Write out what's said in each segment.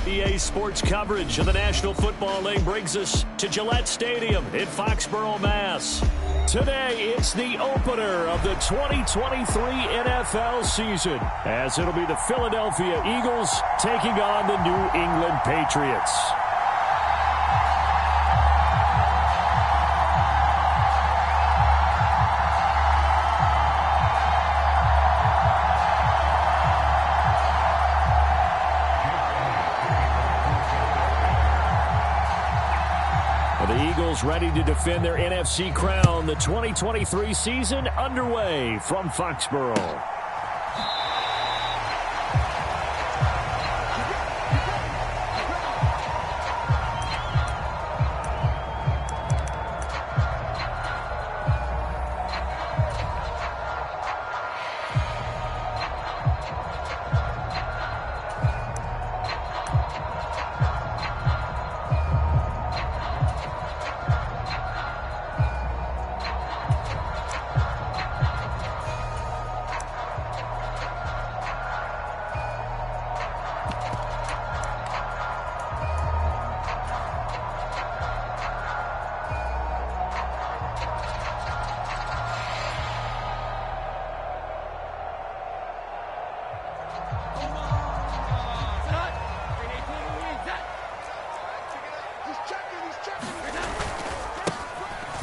EA Sports coverage of the National Football League brings us to Gillette Stadium in Foxborough, Mass. Today, it's the opener of the 2023 NFL season, as it'll be the Philadelphia Eagles taking on the New England Patriots. The Eagles ready to defend their NFC crown. The 2023 season underway from Foxborough.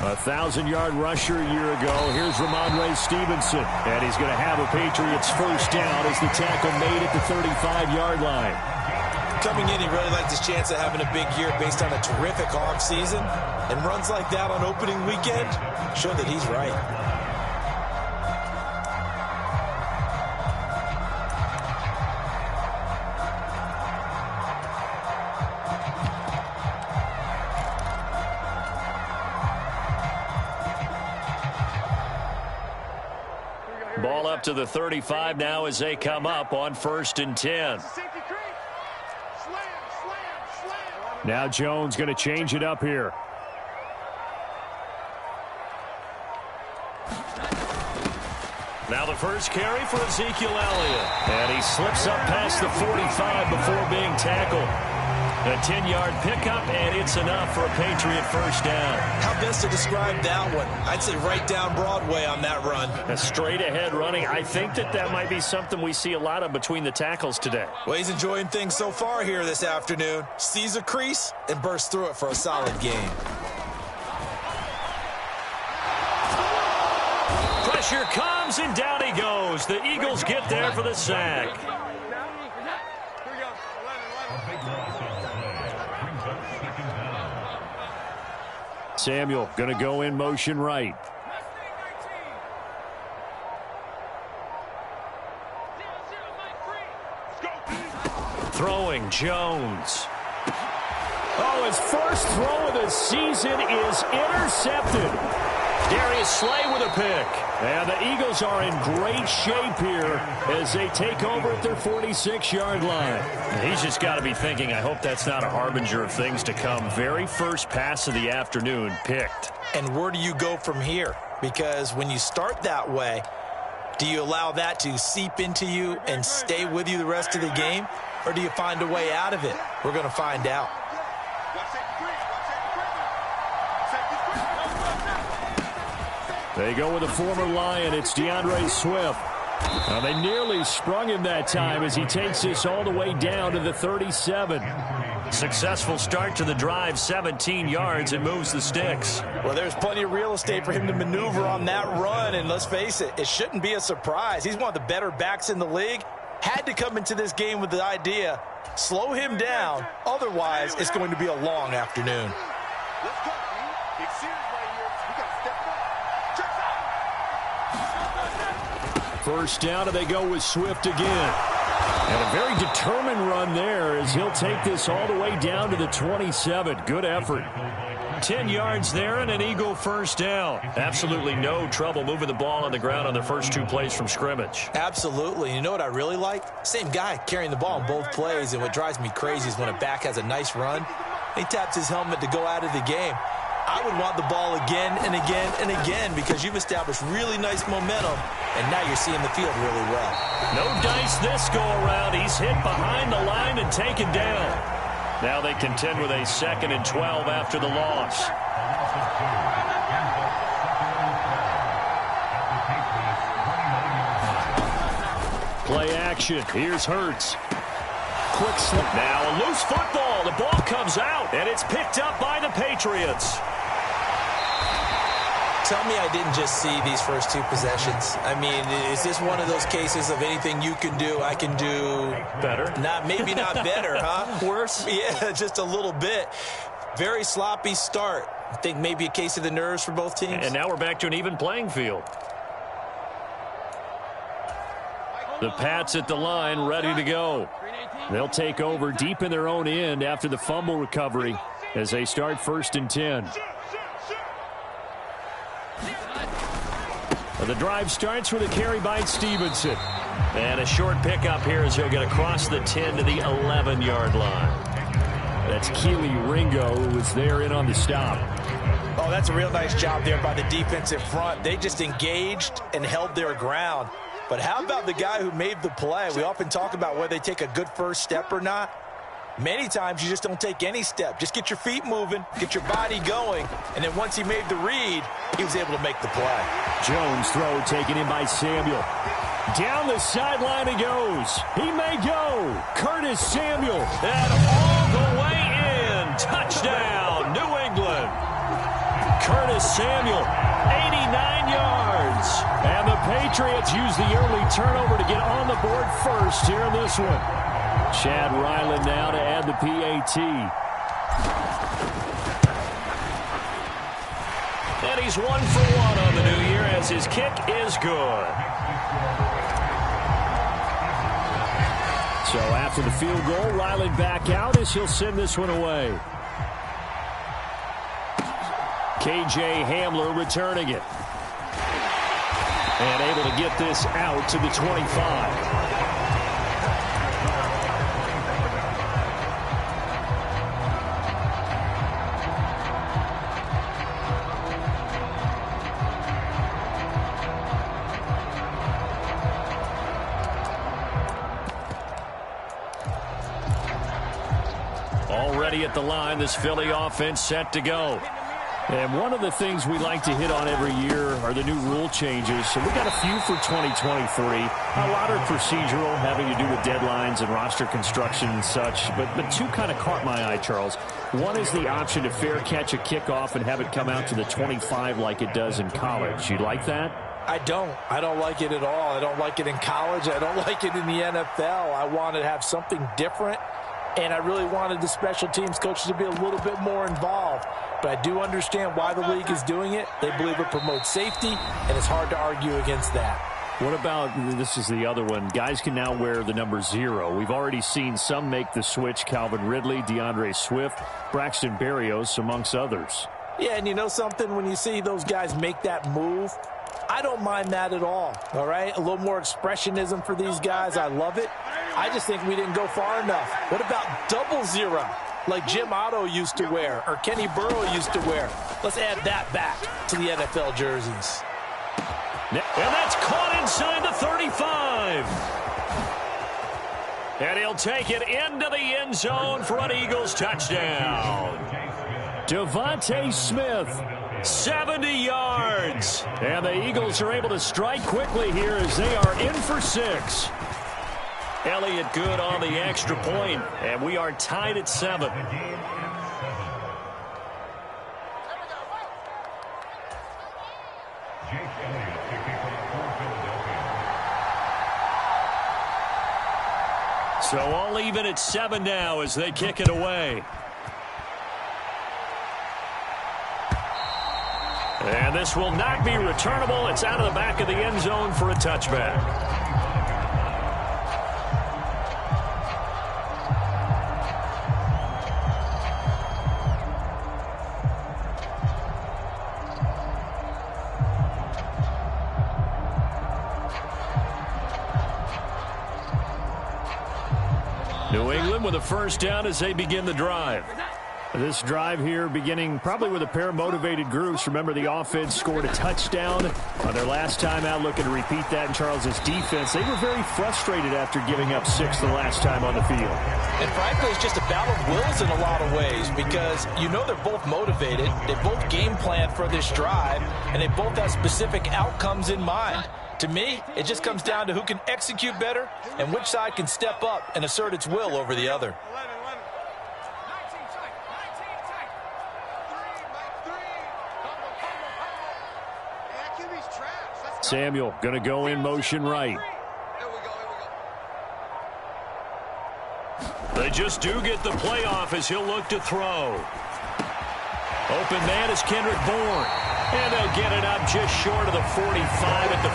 A 1,000-yard rusher a year ago. Here's Ramondre Stevenson. And he's going to have a Patriots first down as the tackle made at the 35-yard line. Coming in, he really liked his chance of having a big year based on a terrific offseason. And runs like that on opening weekend show that he's right. Ball up to the 35 now as they come up on 1st and 10. Now Jones going to change it up here. Now the first carry for Ezekiel Elliott. And he slips up past the 45 before being tackled. A 10-yard pickup, and it's enough for a Patriot first down. How best to describe that one? I'd say right down Broadway on that run. A straight-ahead running. I think that might be something we see a lot of between the tackles today. Well, he's enjoying things so far here this afternoon. Sees a crease and bursts through it for a solid gain. Pressure comes, and down he goes. The Eagles get there for the sack. Samuel going to go in motion right. Throwing Jones. Oh, his first throw of the season is intercepted. Darius Slay with a pick. And the Eagles are in great shape here as they take over at their 46-yard line. He's just got to be thinking, I hope that's not a harbinger of things to come. Very first pass of the afternoon picked. And where do you go from here? Because when you start that way, do you allow that to seep into you and stay with you the rest of the game? Or do you find a way out of it? We're going to find out. They go with a former Lion. It's DeAndre Swift. Now they nearly sprung him that time as he takes this all the way down to the 37. Successful start to the drive, 17 yards, and moves the sticks. Well, there's plenty of real estate for him to maneuver on that run, and let's face it, it shouldn't be a surprise. He's one of the better backs in the league. Had to come into this game with the idea, slow him down, otherwise it's going to be a long afternoon. First down, and they go with Swift again. And a very determined run there as he'll take this all the way down to the 27. Good effort. 10 yards there and an Eagle first down. Absolutely no trouble moving the ball on the ground on their first two plays from scrimmage. Absolutely. You know what I really like? Same guy carrying the ball in both plays, and what drives me crazy is when a back has a nice run, he taps his helmet to go out of the game. I would want the ball again and again and again because you've established really nice momentum, and now you're seeing the field really well. No dice this go around. He's hit behind the line and taken down. Now they contend with a 2nd and 12 after the loss. Play action. Here's Hurts. Quick slip. Now a loose football. The ball comes out, and it's picked up by the Patriots. Tell me I didn't just see these first 2 possessions. I mean, is this one of those cases of anything you can do, I can do better? Maybe not better, huh? Worse? Yeah, just a little bit. Very sloppy start. I think maybe a case of the nerves for both teams. And now we're back to an even playing field. The Pats at the line, ready to go. They'll take over deep in their own end after the fumble recovery as they start 1st and 10. The drive starts with a carry by Stevenson. And a short pickup here as he'll get across the 10 to the 11-yard line. That's Keely Ringo, who was there in on the stop. Oh, that's a real nice job there by the defensive front. They just engaged and held their ground. But how about the guy who made the play? We often talk about whether they take a good first step or not. Many times you just don't take any step. Just get your feet moving, get your body going, and then once he made the read, he was able to make the play. Jones throw taken in by Samuel. Down the sideline he goes. He may go. Curtis Samuel. And all the way in. Touchdown, New England. Curtis Samuel, 89 yards. And the Patriots use the early turnover to get on the board first here in this one. Chad Ryland now to add the PAT. And he's 1 for 1 on the new year as his kick is good. So after the field goal, Ryland back out as he'll send this one away. KJ Hamler returning it. And able to get this out to the 25. Already at the line, this Philly offense set to go. And one of the things we like to hit on every year are the new rule changes. So we got a few for 2023. A lot are procedural, having to do with deadlines and roster construction and such. But 2 kind of caught my eye, Charles. One is the option to fair catch a kickoff and have it come out to the 25 like it does in college. You like that? I don't like it at all. I don't like it in college. I don't like it in the NFL. I want to have something different. And I really wanted the special teams coaches to be a little bit more involved. But I do understand why the league is doing it. They believe it promotes safety, and it's hard to argue against that. What about, this is the other one, guys can now wear the number 0. We've already seen some make the switch, Calvin Ridley, DeAndre Swift, Braxton Berrios, amongst others. Yeah, and you know something? When you see those guys make that move, I don't mind that at all right? A little more expressionism for these guys. I love it. I just think we didn't go far enough. What about 00, like Jim Otto used to wear or Kenny Burrow used to wear? Let's add that back to the NFL jerseys. And that's caught inside the 35. And he'll take it into the end zone for an Eagles touchdown. Devontae Smith, 70 yards. And the Eagles are able to strike quickly here as they are in for 6. Elliott good on the extra point, and we are tied at 7. So all even at 7 now as they kick it away. And this will not be returnable. It's out of the back of the end zone for a touchback. New England with a first down as they begin the drive. This drive here beginning probably with a pair of motivated groups. Remember, the offense scored a touchdown on their last time out, looking to repeat that in Charles's defense. They were very frustrated after giving up 6 the last time on the field. And frankly, it's just a battle of wills in a lot of ways because you know they're both motivated. They both game plan for this drive, and they both have specific outcomes in mind. To me, it just comes down to who can execute better and which side can step up and assert its will over the other. Samuel going to go in motion right. They just do get the play off as he'll look to throw. Open man is Kendrick Bourne. And they'll get it up just short of the 45 at the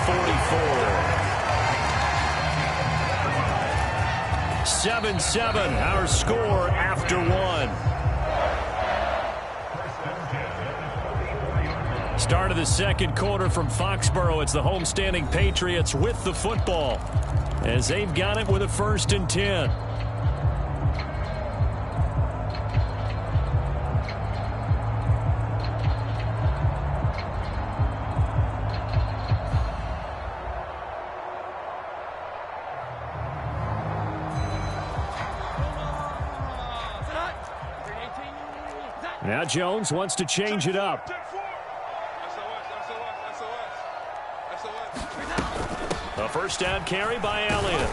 44. 7-7, our score after 1. Start of the second quarter from Foxborough. It's the homestanding Patriots with the football as they've got it with a 1st and 10. Now Jones wants to change it up. A first down carry by Elliott.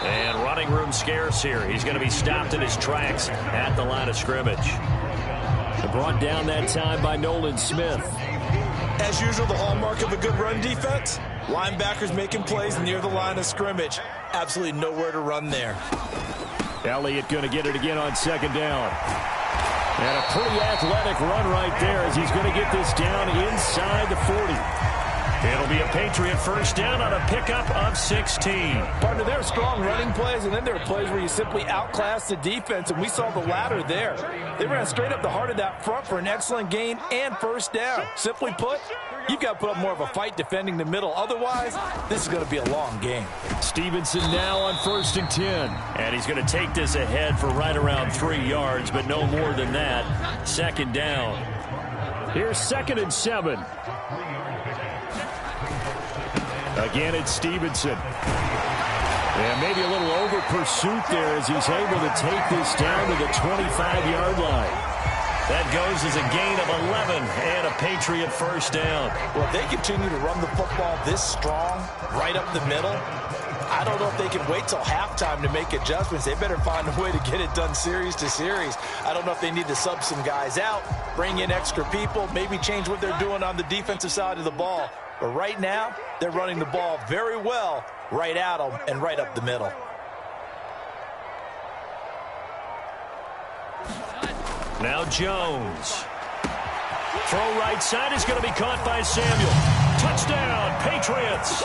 And running room scarce here. He's going to be stopped in his tracks at the line of scrimmage. Brought down that time by Nolan Smith. As usual, the hallmark of a good run defense, linebackers making plays near the line of scrimmage. Absolutely nowhere to run there. Elliott going to get it again on 2nd down. And a pretty athletic run right there as he's going to get this down inside the 40. It'll be a Patriot first down on a pickup of 16. Partner, there are strong running plays, and then there are plays where you simply outclass the defense, and we saw the latter there. They ran straight up the heart of that front for an excellent gain and first down. Simply put, you've got to put up more of a fight defending the middle. Otherwise, this is going to be a long game. Stevenson now on 1st and 10. And he's going to take this ahead for right around 3 yards, but no more than that. 2nd down. Here's 2nd and 7. Again, it's Stevenson. And maybe a little over pursuit there as he's able to take this down to the 25-yard line. That goes as a gain of 11 and a Patriot first down. Well, if they continue to run the football this strong, right up the middle, I don't know if they can wait till halftime to make adjustments. They better find a way to get it done series to series. I don't know if they need to sub some guys out, bring in extra people, maybe change what they're doing on the defensive side of the ball. But right now, they're running the ball very well right at them and right up the middle. Now Jones. Throw right side is going to be caught by Samuel. Touchdown, Patriots.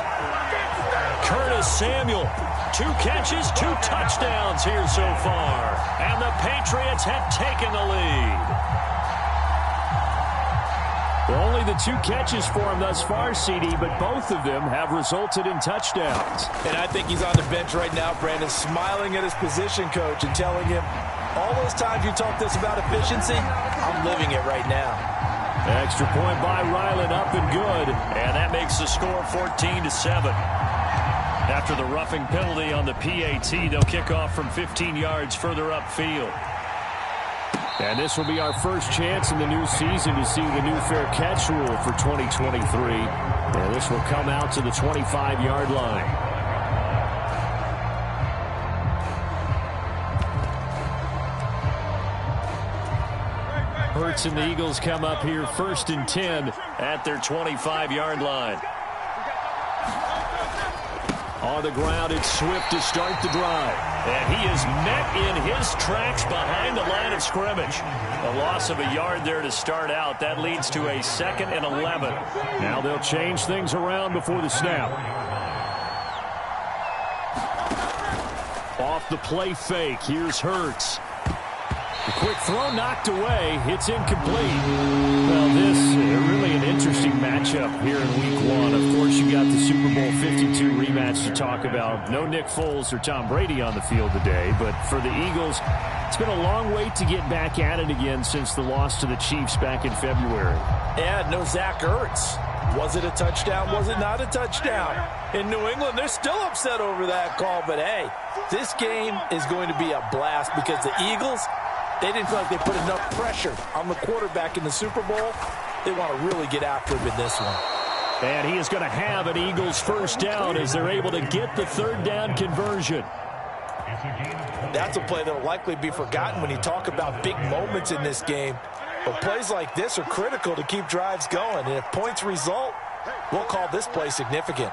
Curtis Samuel. 2 catches, 2 touchdowns here so far. And the Patriots have taken the lead. Well, only the 2 catches for him thus far, CD, but both of them have resulted in touchdowns. And I think he's on the bench right now, Brandon, smiling at his position coach and telling him, all those times you talked to us about efficiency, I'm living it right now. Extra point by Ryland, up and good. And that makes the score 14-7. After the roughing penalty on the PAT, they'll kick off from 15 yards further upfield. And this will be our first chance in the new season to see the new fair catch rule for 2023. And this will come out to the 25-yard line. Hurts and the Eagles come up here 1st and 10 at their 25-yard line. On the ground, it's Swift to start the drive. And he is met in his tracks behind the line of scrimmage. A loss of a yard there to start out. That leads to a 2nd and 11. Now they'll change things around before the snap. Off the play fake, here's Hurts. The quick throw knocked away. It's incomplete. Well, this really an interesting matchup here in Week 1. Of course, you got the Super Bowl 52 rematch to talk about. No Nick Foles or Tom Brady on the field today, but for the Eagles, it's been a long wait to get back at it again since the loss to the Chiefs back in February. Yeah, no Zach Ertz. Was it a touchdown? Was it not a touchdown? In New England, they're still upset over that call, but hey, this game is going to be a blast because the Eagles, they didn't feel like they put enough pressure on the quarterback in the Super Bowl. They want to really get after him in this one. And he is going to have an Eagles first down as they're able to get the third down conversion. That's a play that will likely be forgotten when you talk about big moments in this game. But plays like this are critical to keep drives going. And if points result, we'll call this play significant.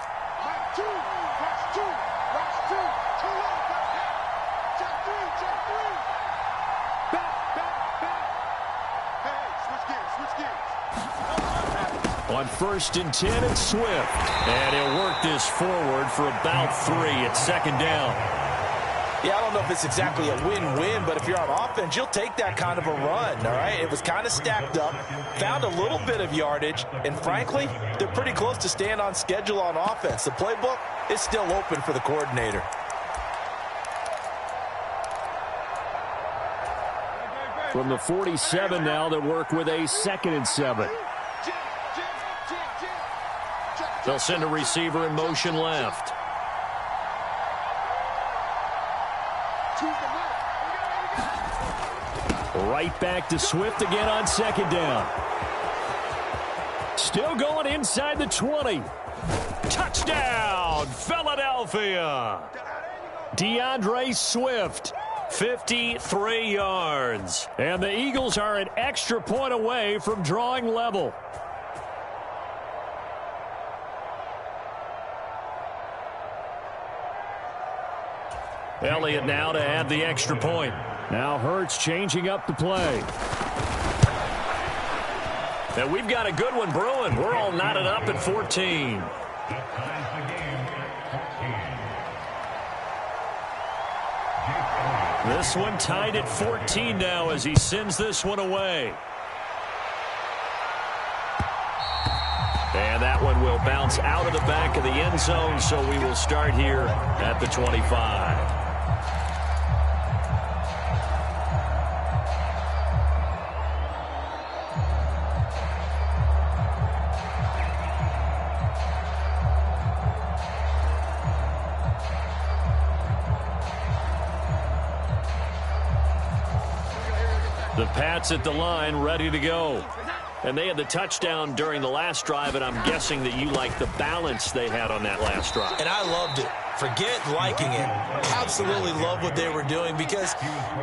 On 1st and 10, it's Swift. And he'll work this forward for about 3 at second down. Yeah, I don't know if it's exactly a win-win, but if you're on offense, you'll take that kind of a run, all right? It was kind of stacked up, found a little bit of yardage, and frankly, they're pretty close to staying on schedule on offense. The playbook is still open for the coordinator. From the 47 now, they work with a 2nd and 7. They'll send a receiver in motion left. Right back to Swift again on 2nd down. Still going inside the 20. Touchdown, Philadelphia. DeAndre Swift, 53 yards. And the Eagles are an extra point away from drawing level. Elliott now to add the extra point. Now Hurts changing up the play. And we've got a good one brewing. We're all knotted up at 14. This one tied at 14 now as he sends this one away. And that one will bounce out of the back of the end zone, so we will start here at the 25. The Pats at the line, ready to go. And they had the touchdown during the last drive, and I'm guessing that you like the balance they had on that last drive. And I loved it. Forget liking it. Absolutely love what they were doing, because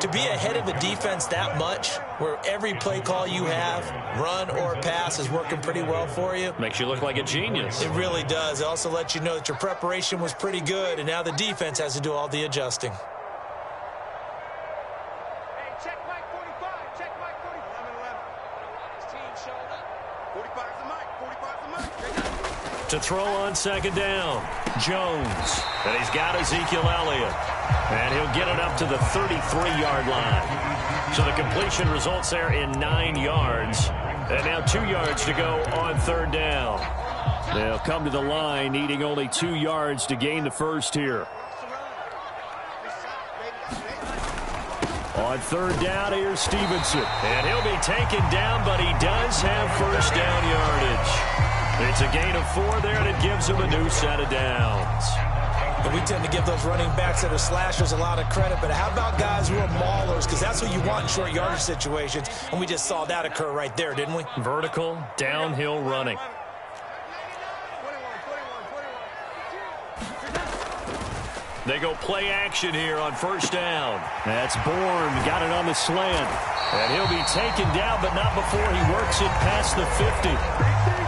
to be ahead of a defense that much, where every play call you have, run or pass, is working pretty well for you. Makes you look like a genius. It really does. It also lets you know that your preparation was pretty good, and now the defense has to do all the adjusting. To throw on 2nd down, Jones. And he's got Ezekiel Elliott. And he'll get it up to the 33-yard line. So the completion results there in 9 yards. And now 2 yards to go on 3rd down. They'll come to the line needing only 2 yards to gain the first here. On 3rd down, here's Stevenson. And he'll be taken down, but he does have first down yardage. It's a gain of 4 there, and it gives him a new set of downs. And we tend to give those running backs that are slashers a lot of credit, but how about guys who are maulers? Because that's what you want in short yardage situations, and we just saw that occur right there, didn't we? Vertical, downhill running. They go play action here on 1st down. That's Bourne, got it on the slant. And he'll be taken down, but not before he works it past the 50.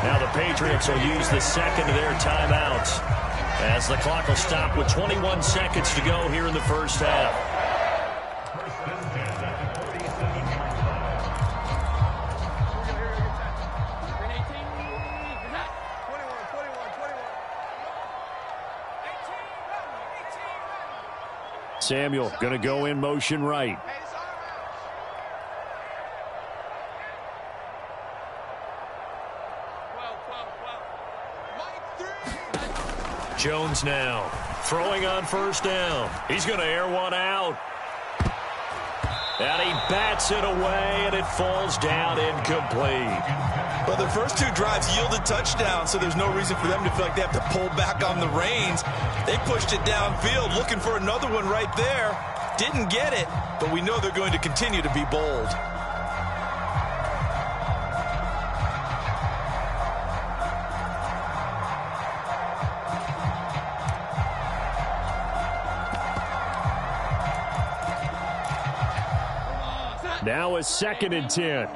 Now the Patriots will use the 2nd of their timeouts, as the clock will stop with 21 seconds to go here in the first half. Samuel going to go in motion right. Jones now throwing on first down. He's going to air one out. And he bats it away, and it falls down incomplete. Well, the first two drives yielded touchdowns, so there's no reason for them to feel like they have to pull back on the reins. They pushed it downfield, looking for another one right there. Didn't get it, but we know they're going to continue to be bold. Now a 2nd and 10.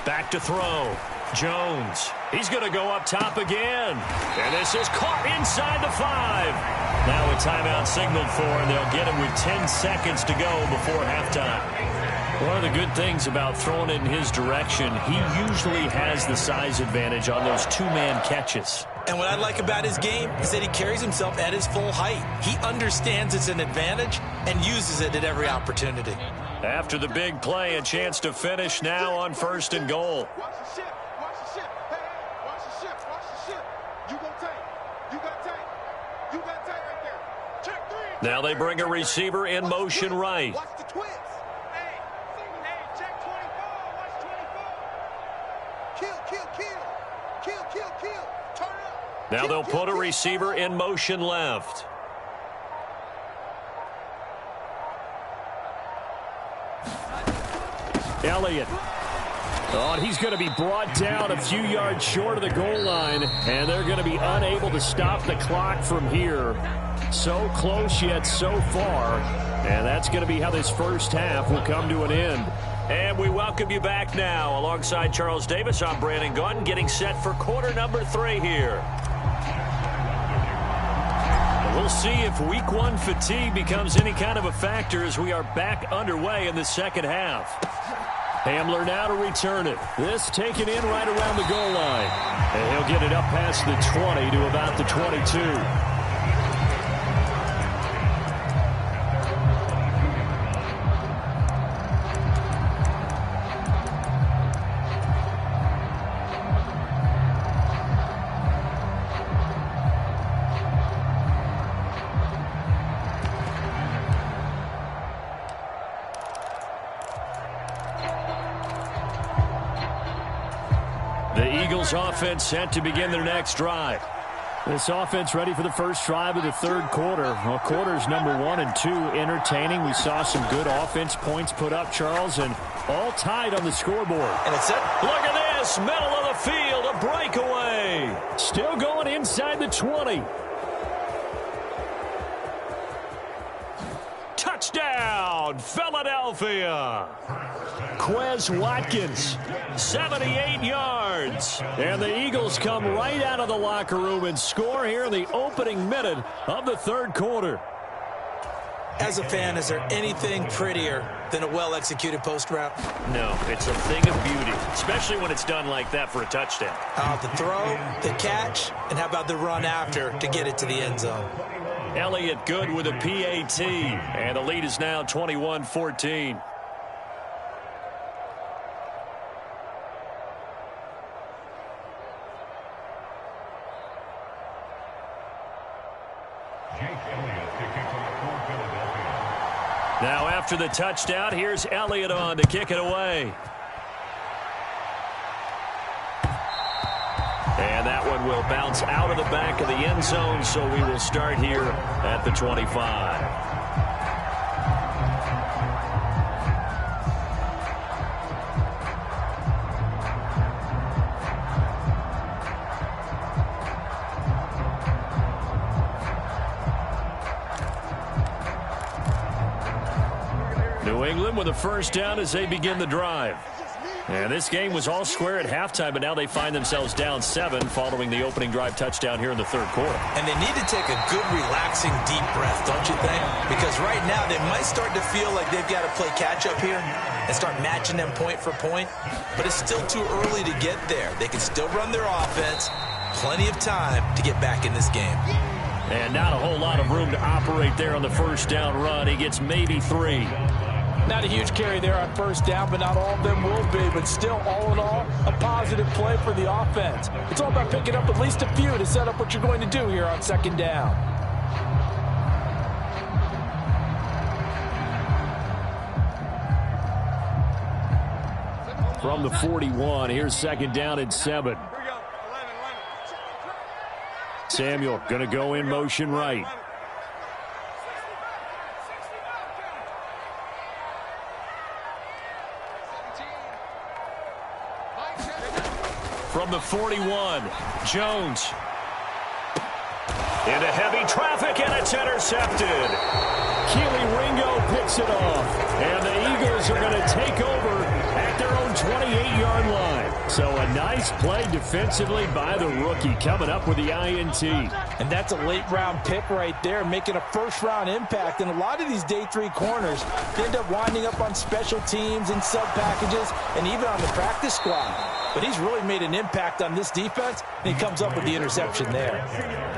Back to throw. Jones. He's going to go up top again. And this is caught inside the 5. Now a timeout signaled for, and they'll get him with 10 seconds to go before halftime. One of the good things about throwing it in his direction, he usually has the size advantage on those two-man catches. And what I like about his game is that he carries himself at his full height. He understands it's an advantage and uses it at every opportunity. After the big play, a chance to finish now on 1st and goal. Watch the ship. Watch the ship. Hey, watch the ship. Watch the ship. You gon' tank. You got tank. You got tank right there. Check 3. Now they bring a receiver in motion right. Watch the twist. Hey, check 24. Watch 24. Kill. Turn up. Now they'll put a receiver in motion left. Elliott. Oh, and he's going to be brought down a few yards short of the goal line, and they're going to be unable to stop the clock from here. So close yet so far, and that's going to be how this first half will come to an end. And we welcome you back now. Alongside Charles Davis, I'm Brandon Gaudin, getting set for quarter number 3 here. We'll see if week 1 fatigue becomes any kind of a factor as we are back underway in the second half. Hamler now to return it. This taken in right around the goal line. And he'll get it up past the 20 to about the 22. The Eagles offense set to begin their next drive. This offense ready for the first drive of the third quarter. Well, quarters number 1 and 2 entertaining. We saw some good offense points put up, Charles, and all tied on the scoreboard. And it's it. Look at this, middle of the field, a breakaway. Still going inside the 20. Touchdown, Philadelphia. Quez Watkins, 78 yards. And the Eagles come right out of the locker room and score here in the opening minute of the third quarter. As a fan, is there anything prettier than a well-executed post route? No, it's a thing of beauty, especially when it's done like that for a touchdown. The throw, the catch, and how about the run after to get it to the end zone? Elliott good with a PAT, and the lead is now 21-14. Now after the touchdown, here's Elliott on to kick it away. And that one will bounce out of the back of the end zone, so we will start here at the 25. New England with a first down as they begin the drive. And this game was all square at halftime, but now they find themselves down 7 following the opening drive touchdown here in the third quarter. And they need to take a good, relaxing, deep breath, don't you think? Because right now they might start to feel like they've got to play catch-up here and start matching them point for point. But it's still too early to get there. They can still run their offense. Plenty of time to get back in this game. And not a whole lot of room to operate there on the first down run. He gets maybe 3. Not a huge carry there on first down, but not all of them will be. But still, all in all, a positive play for the offense. It's all about picking up at least a few to set up what you're going to do here on second down. From the 41, here's second down and 7. Samuel going to go in motion right. From the 41, Jones. Into heavy traffic, and it's intercepted. Keely Ringo picks it off, and the Eagles are going to take over at their own 28-yard line. So a nice play defensively by the rookie, coming up with the INT. And that's a late-round pick right there, making a first-round impact. And a lot of these day 3 corners end up winding up on special teams and sub-packages and even on the practice squad. But he's really made an impact on this defense, and he comes up with the interception there.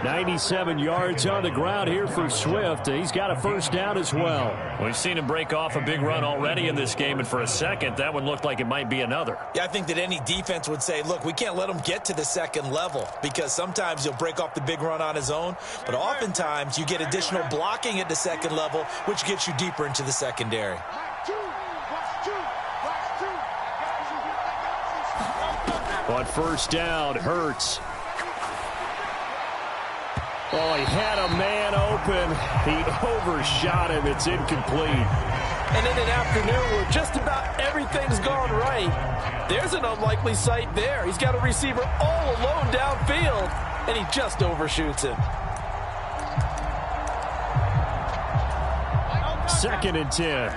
97 yards on the ground here for Swift. He's got a first down as well. We've seen him break off a big run already in this game, and for a second, that one looked like it might be another. Yeah, I think that any defense would say, look, we can't let him get to the second level, because sometimes he'll break off the big run on his own, but oftentimes you get additional blocking at the second level, which gets you deeper into the secondary. On first down, Hurts. Oh, he had a man open. He overshot him. It's incomplete. And in an afternoon where just about everything's gone right, there's an unlikely sight there. He's got a receiver all alone downfield, and he just overshoots him. Second and 10.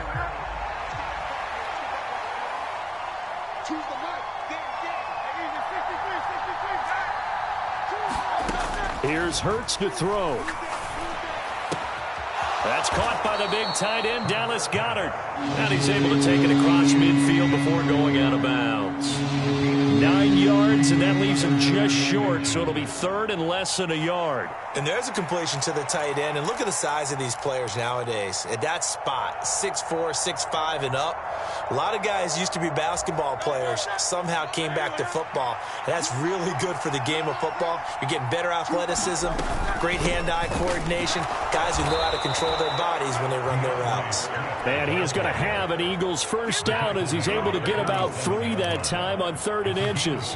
Here's Hurts to throw. That's caught by the big tight end, Dallas Goedert. And he's able to take it across midfield before going out of bounds. 9 yards, and that leaves him just short, so it'll be third and less than a yard. And there's a completion to the tight end, and look at the size of these players nowadays. At that spot, 6'4", 6'5", and up. A lot of guys used to be basketball players, somehow came back to football. And that's really good for the game of football. You're getting better athleticism, great hand-eye coordination, guys who know how to control their bodies when they run their routes. And he is going to have an Eagles first down as he's able to get about 3 that time on 3rd and inches.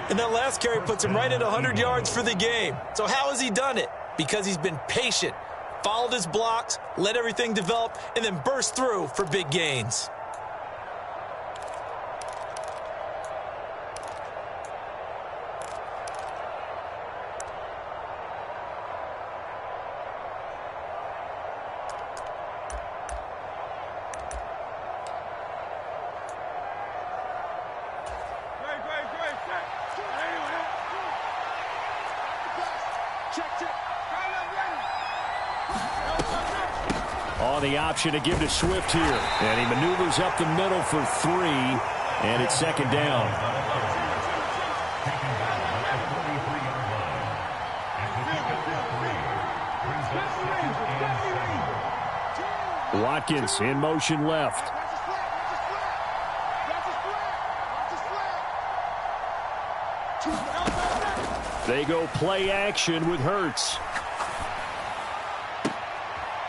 And that last carry puts him right at 100 yards for the game. So how has he done it? Because he's been patient, followed his blocks, let everything develop, and then burst through for big gains. On the option to give to Swift here. And he maneuvers up the middle for 3. And it's second down. Watkins in motion left. They go play action with Hurts.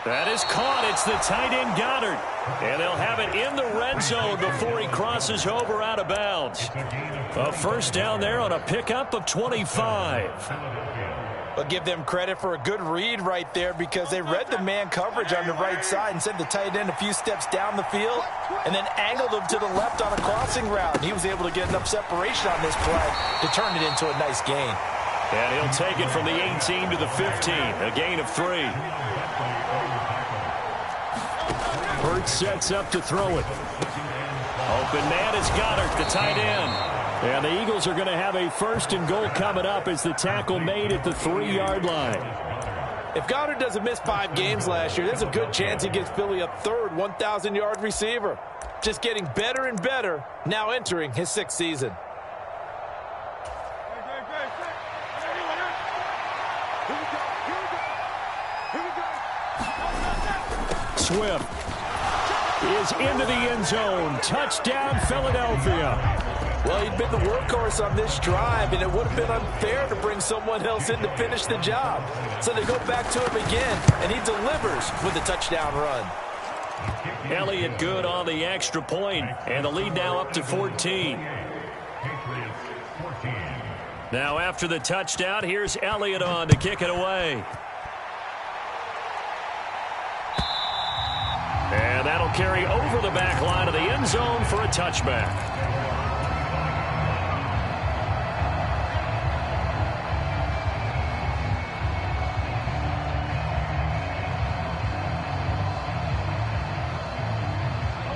That is caught. It's the tight end Goddard. And they'll have it in the red zone before he crosses over out of bounds. A first down there on a pickup of 25. But give them credit for a good read right there, because they read the man coverage on the right side and sent the tight end a few steps down the field and then angled him to the left on a crossing route. And he was able to get enough separation on this play to turn it into a nice gain. And he'll take it from the 18 to the 15, a gain of 3. Hurts sets up to throw it. Open man is Goddard, the tight end. And the Eagles are going to have a first and goal coming up as the tackle made at the 3-yard line. If Goddard doesn't miss 5 games last year, there's a good chance he gets Philly a third 1,000-yard receiver. Just getting better and better, now entering his 6th season. Swift. is into the end zone. Touchdown, Philadelphia. Well, he'd been the workhorse on this drive, and it would have been unfair to bring someone else in to finish the job. So they go back to him again, and he delivers with a touchdown run. Elliott good on the extra point, and the lead now up to 14. Now after the touchdown, here's Elliott on to kick it away. And that'll carry over the back line of the end zone for a touchback.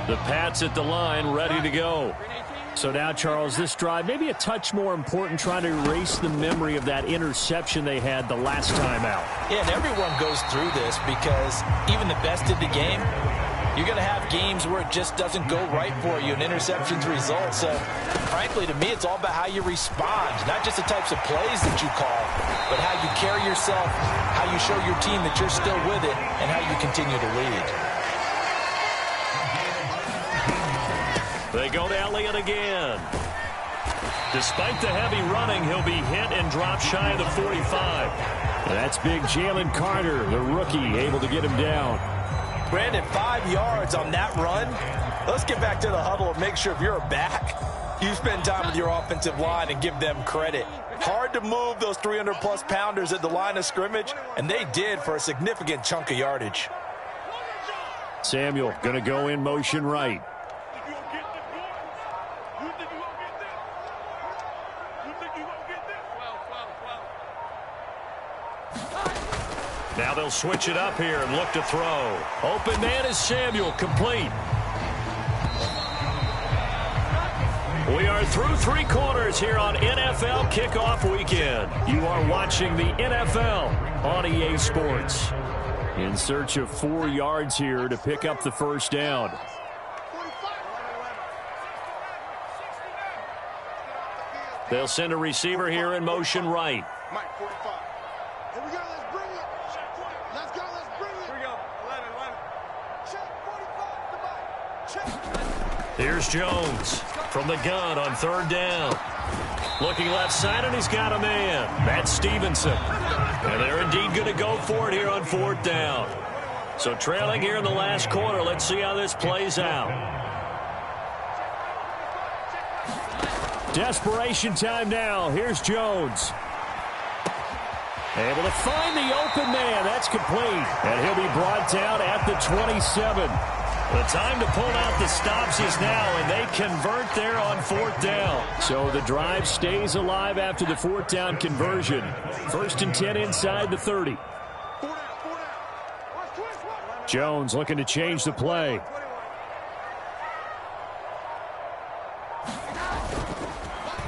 The Pats at the line, ready to go. So now, Charles, this drive, maybe a touch more important, trying to erase the memory of that interception they had the last time out. Yeah, and everyone goes through this because even the best in the game, you're going to have games where it just doesn't go right for you, and interceptions result. So, frankly, to me, it's all about how you respond, not just the types of plays that you call, but how you carry yourself, how you show your team that you're still with it, and how you continue to lead. They go to Elliott again. Despite the heavy running, he'll be hit and drop shy of the 45. That's big Jalen Carter, the rookie, able to get him down. Brandon, 5 yards on that run. Let's get back to the huddle and make sure if you're a back, you spend time with your offensive line and give them credit. Hard to move those 300-plus pounders at the line of scrimmage, and they did for a significant chunk of yardage. Samuel going to go in motion right. Now they'll switch it up here and look to throw. Open man is Samuel, complete. We are through 3 quarters here on NFL Kickoff Weekend. You are watching the NFL on EA Sports. In search of 4 yards here to pick up the first down. They'll send a receiver here in motion right. Mike, 45. Here we go, let's bring it. Let's go, let's bring it. Here we go, 11. Check, 45 to Mike. Check. Here's Jones from the gun on 3rd down. Looking left side, and he's got a man. That's Stevenson. And they're indeed going to go for it here on 4th down. So trailing here in the last quarter. Let's see how this plays out. Desperation time now. Here's Jones. Able to find the open man. That's complete. And he'll be brought down at the 27. The time to pull out the stops is now, and they convert there on 4th down. So the drive stays alive after the 4th down conversion. 1st and 10 inside the 30. Jones looking to change the play.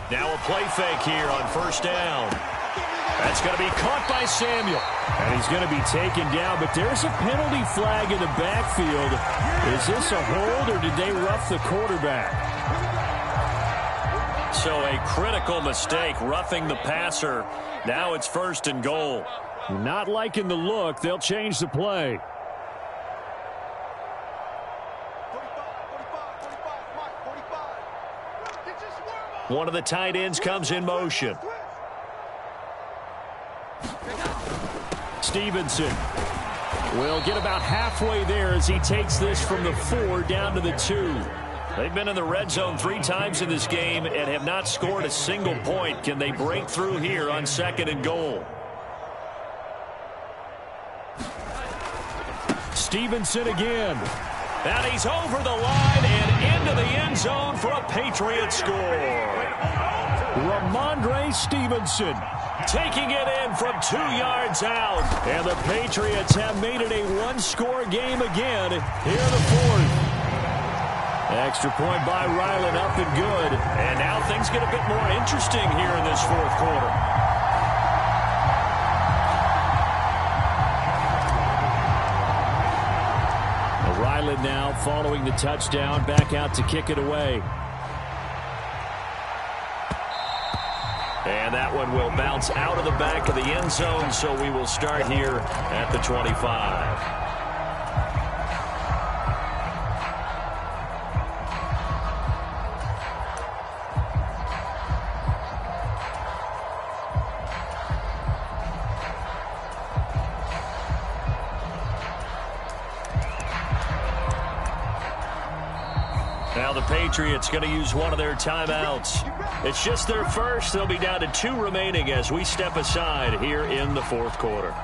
Now a play fake here on 1st down. That's going to be caught by Samuel. And he's going to be taken down, but there's a penalty flag in the backfield. Is this a hold, or did they rough the quarterback? So a critical mistake, roughing the passer. Now it's 1st and goal. Not liking the look. They'll change the play. One of the tight ends comes in motion. Stevenson will get about halfway there as he takes this from the 4 down to the 2. They've been in the red zone 3 times in this game and have not scored a single point. Can they break through here on 2nd and goal? Stevenson again. And he's over the line and into the end zone for a Patriot score. Ramondre Stevenson taking it in from 2 yards out. And the Patriots have made it a 1-score game again here in the 4th. Extra point by Ryland, up and good. And now things get a bit more interesting here in this 4th quarter. Ryland now following the touchdown, back out to kick it away. And that one will bounce out of the back of the end zone, so we will start here at the 25. the Patriots going to use one of their timeouts. It's just their first. They'll be down to 2 remaining as we step aside here in the fourth quarter.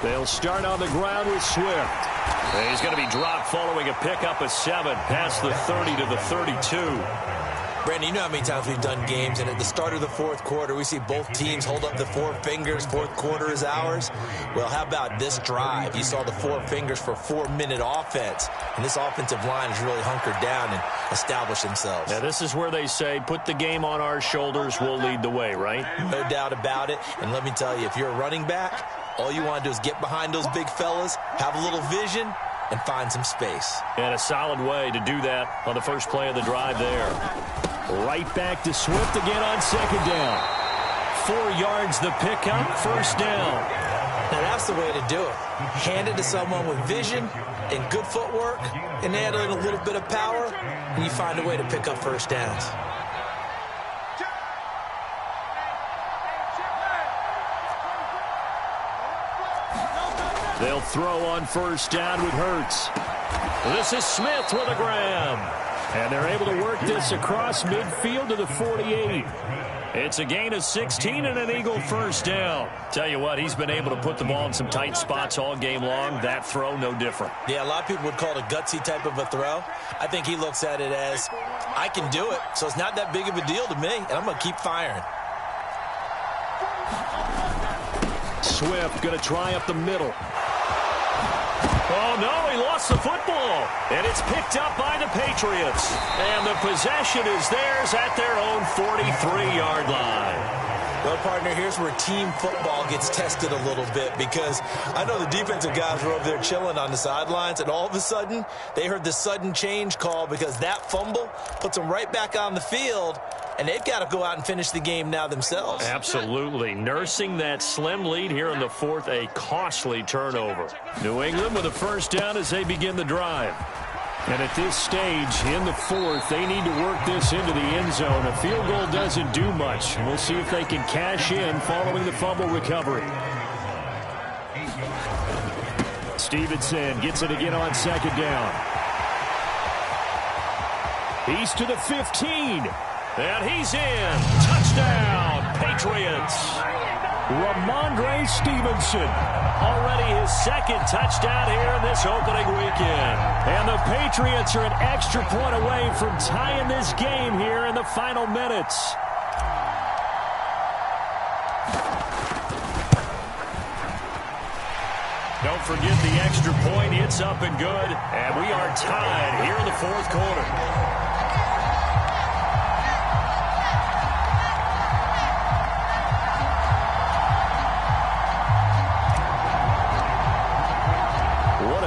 They'll start on the ground with Swift. He's going to be dropped following a pickup of 7 past the 30 to the 32. Brandon, you know how many times we've done games, and at the start of the fourth quarter, we see both teams hold up the 4 fingers. Fourth quarter is ours. Well, how about this drive? You saw the 4 fingers for 4-minute offense, and this offensive line has really hunkered down and established themselves. Yeah, this is where they say, put the game on our shoulders, we'll lead the way, right? No doubt about it. And let me tell you, if you're a running back, all you want to do is get behind those big fellas, have a little vision, and find some space. And a solid way to do that on the first play of the drive there. Right back to Swift again on second down. 4 yards the pickup, first down. Now that's the way to do it. Hand it to someone with vision and good footwork, and add in a little bit of power, and you find a way to pick up first downs. They'll throw on first down with Hurts. This is Smith with a grab. And they're able to work this across midfield to the 48. It's a gain of 16 and an Eagle first down. Tell you what, he's been able to put the ball in some tight spots all game long. That throw, no different. Yeah, a lot of people would call it a gutsy type of a throw. I think he looks at it as, I can do it, so it's not that big of a deal to me, and I'm going to keep firing. Swift going to try up the middle. Oh, no, he lost the football. And it's picked up by the Patriots. And the possession is theirs at their own 43-yard line. Well, partner, here's where team football gets tested a little bit, because I know the defensive guys were over there chilling on the sidelines, and all of a sudden, they heard the sudden change call because that fumble puts them right back on the field, and they've got to go out and finish the game now themselves. Absolutely. Nursing that slim lead here in the fourth, a costly turnover. New England with a first down as they begin the drive. And at this stage in the fourth, they need to work this into the end zone. A field goal doesn't do much. We'll see if they can cash in following the fumble recovery. Stevenson gets it again on second down. He's to the 15. And he's in. Touchdown, Patriots. Ramondre Stevenson, already his second touchdown here in this opening weekend. And the Patriots are an extra point away from tying this game here in the final minutes. Don't forget the extra point. It's up and good. And we are tied here in the fourth quarter.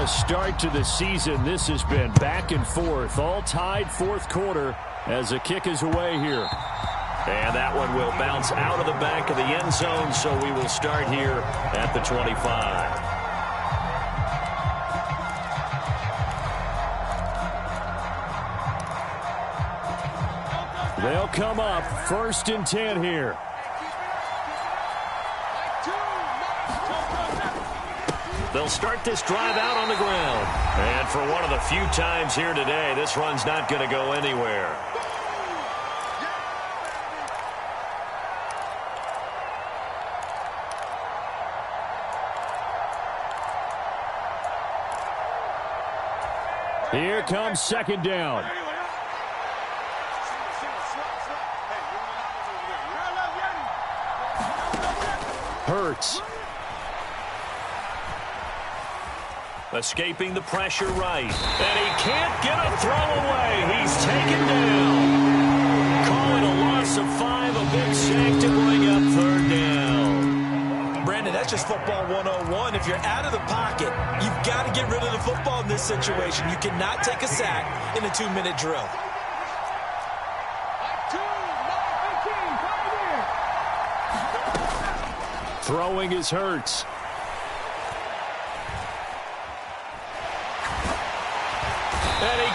A start to the season. This has been back and forth, all tied fourth quarter as the kick is away here. And that one will bounce out of the back of the end zone, so we will start here at the 25. They'll come up first and 10 here. They'll start this drive out on the ground. And for one of the few times here today, this run's not going to go anywhere. Here comes second down. Hurts. Escaping the pressure right. And he can't get a throw away. He's taken down. Calling a loss of 5, a big sack to bring up third down. Brandon, that's just football 101. If you're out of the pocket, you've got to get rid of the football in this situation. You cannot take a sack in a 2-minute drill. Throwing is Hurts.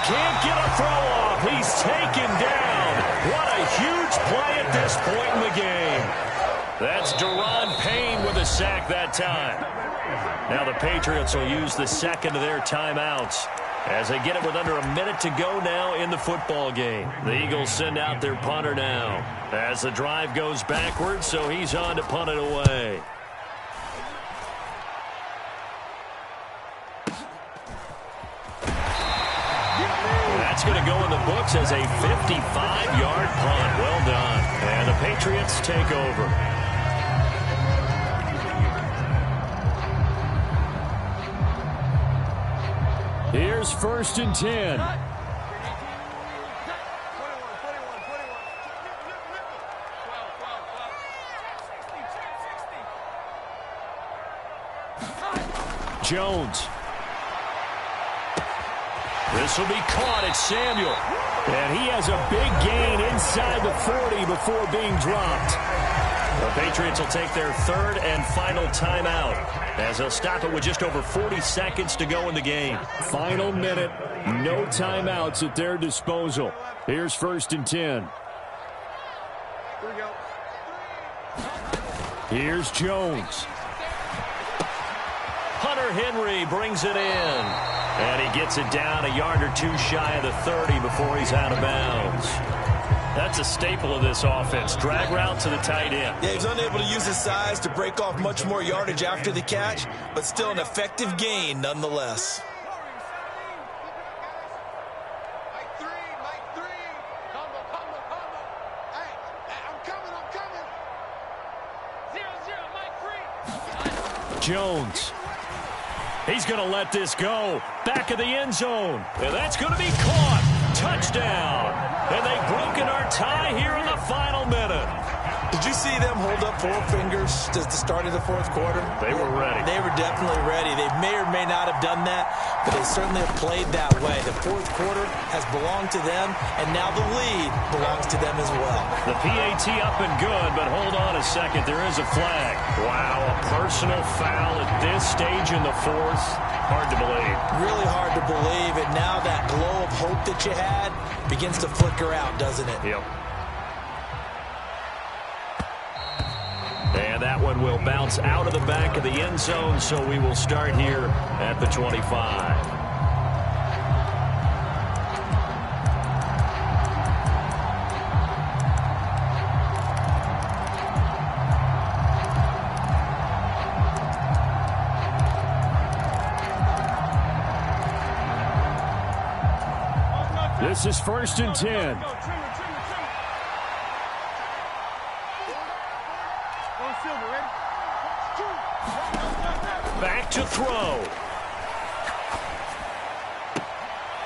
can't get a throw off. He's taken down. What a huge play at this point in the game. That's Deron Payne with a sack that time. Now the Patriots will use the second of their timeouts as they get it with under a minute to go now in the football game. The Eagles send out their punter now as the drive goes backwards, so he's on to punt it away. That's going to go in the books as a 55-yard punt. Well done. And the Patriots take over. Here's 1st and 10. Jones. This will be caught at Samuel. And he has a big gain inside the 40 before being dropped. The Patriots will take their third and final timeout as they'll stop it with just over 40 seconds to go in the game. Final minute, no timeouts at their disposal. Here's 1st and 10. Here we go. Here's Jones. Hunter Henry brings it in. And he gets it down a yard or two shy of the 30 before he's out of bounds. That's a staple of this offense. Drag route to the tight end. Yeah, he's unable to use his size to break off much more yardage after the catch, but still an effective gain nonetheless. Mike three. Combo. Hey, I'm coming. 0-0, Mike 3. Jones. He's going to let this go. Back of the end zone. And that's going to be caught. Touchdown. And they've broken our tie here in the final minute. Did you see them hold up 4 fingers at the start of the 4th quarter? They were ready. They were definitely ready. They may or may not have done that, but they certainly have played that way. The 4th quarter has belonged to them, and now the lead belongs to them as well. The PAT up and good, but hold on a second. There is a flag. Wow, a personal foul at this stage in the 4th. Hard to believe. Really hard to believe, and now that glow of hope that you had begins to flicker out, doesn't it? Yep. And that one will bounce out of the back of the end zone, so we will start here at the 25. This is 1st and 10. Back to throw.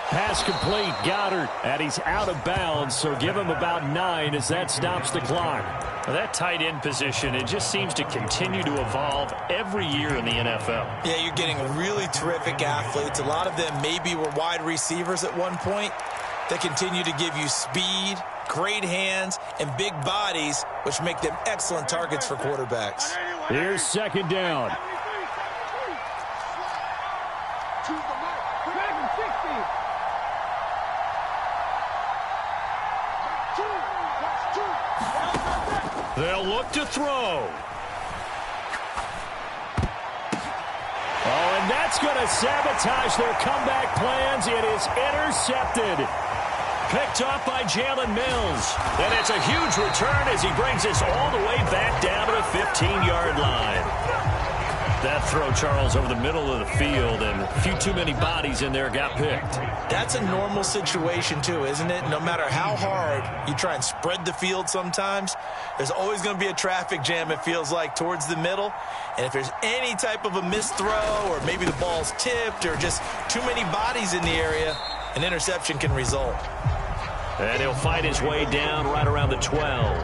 Pass complete. Goddard. And he's out of bounds, so give him about 9 as that stops the clock. Well, that tight end position, it just seems to continue to evolve every year in the NFL. Yeah, you're getting really terrific athletes. A lot of them maybe were wide receivers at one point. They continue to give you speed, great hands, and big bodies, which make them excellent targets for quarterbacks. Here's 2nd down. They'll look to throw. Oh, and that's going to sabotage their comeback plans. It is intercepted. Picked off by Jalen Mills. And it's a huge return as he brings this all the way back down to the 15-yard line. That throw, Charles, over the middle of the field, and a few too many bodies in there got picked. That's a normal situation, too, isn't it? No matter how hard you try and spread the field sometimes, there's always going to be a traffic jam, it feels like, towards the middle. And if there's any type of a missed throw, or maybe the ball's tipped, or just too many bodies in the area, an interception can result. And he'll fight his way down right around the 12.